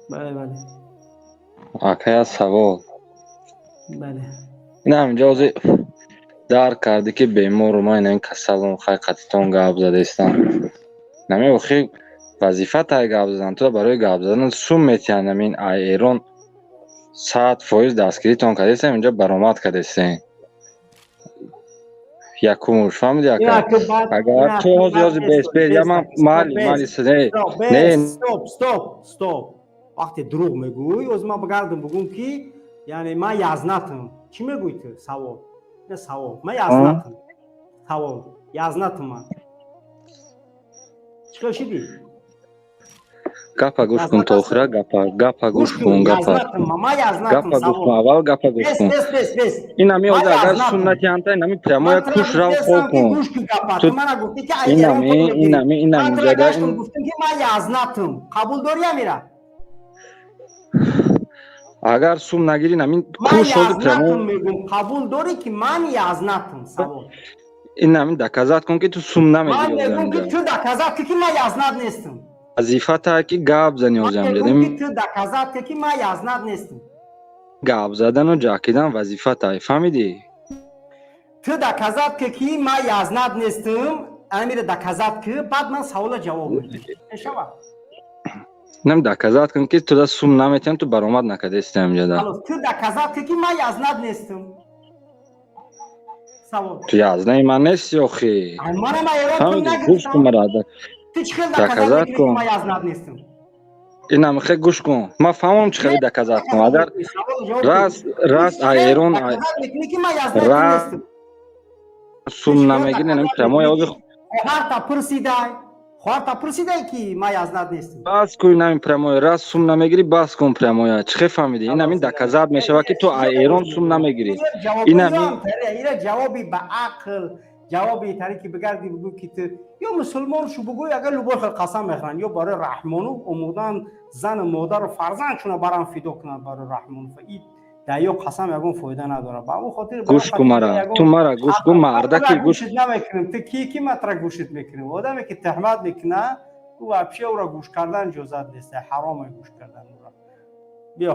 بله بله آخه سوال بله. این همینجا از در کردی که بیمار ما این کسلون خیلی قطعتون گاب زده استن نمی وخی وظیفه تای گاب زدن تو برای گاب زدن سوم میتین نمین ایران 100% دستگیری تون کردیستیم اینجا برآمد کردیستیم یکمش فهمیدی این اکا عاقبت این اگر تو عاقبت از بیس بیس یا من مالی سده نه استوب وقتی دروغ میگوی از ما بگردم بگم که یعنی ما یزنتم چی میگوی تو سوال نه سوال ما یزنتم سوال یزنتم من چیکار شدی گپا گوش کن تو آخره گپا گوش گوش کن کن گپا یزنتم ما یزنتم گپا گوش کن سوال اول گپا گوش کن بس این نمی ما از اگر یزنتم سنتی انت نمی پرموی من ترا کوش رو گفتم خوب که کن گوش کی گپا تو تو من گفتی که این ایران تو میگیری این من نمی ترا جدا گشتم این گفتم که من یزنتم قبول داری امیرا اگر سوم نگیری نمی من کوش از یزنتم پرمو میگم قبول داری که من یزنتم سوال این نمی دکازات کن که تو سوم من نمیگیری از میگم که اینجا تو دکازات که من یزنت نیستم وظیفه تا که گپ زنی من از اینجا میگم که تو دکازات که من یزنت نیستم گپ زدن و جاکیدن وظیفه تا فهمیدی تو دکازات که من یزنت نیستم امیر دکازات که بعد من سوال جواب میدم اشوا نم دکازات کن که تو دا سوم نمیتین تو برآمد نکرده است اینجا دا خلاص تو دکازات که من یزنت نیستم سوال تو یازده من نیستی آخی منم ایران تو فهمیدی گوش کن نگرفتم مرا تو چه خیلی دکازات دکازات میکنی که من کن یزنت نیستم این هم خیلی گوش کن ما فهمم چه خیلی دکازات کن دکازات اگر میکنی سوال جواب تو تو راست چه خیلی ایران دکازات میکنی که من یزنت را نیستم تو سوم چه خیلی نمیگیری نمی دکازات پرمو میکنی یاد که خواهر تا پرسیدای که من یزنت نیستم باز کوی نمی پرمو را سوم نمیگیری باز کن پرمو چه فهمیدی این همین خلاص دکازات میشه که تو ایران سوم نمیگیری این جوابی همین هم تره ایره جوابی به عقل جوابی تری که بگردی بگو که تو یا مسلمان شو بگوی اگر لباس قسم میخوان یا برای رحمانو عمودان زن مادر و فرزندشون برام فیدو کنن برای رحمان فاید در یا قسم یگون فایده نداره با اون خاطر برای گوش کن خدیجه مرا تو یگون مرا گوش کن مردا ما که را گوشت گوش نمیکنیم تو کی ما را گوشت میکنیم آدمی که تهمت میکنه او اپشه او را گوش کردن جزات نیست حرام گوش کردن او را بیا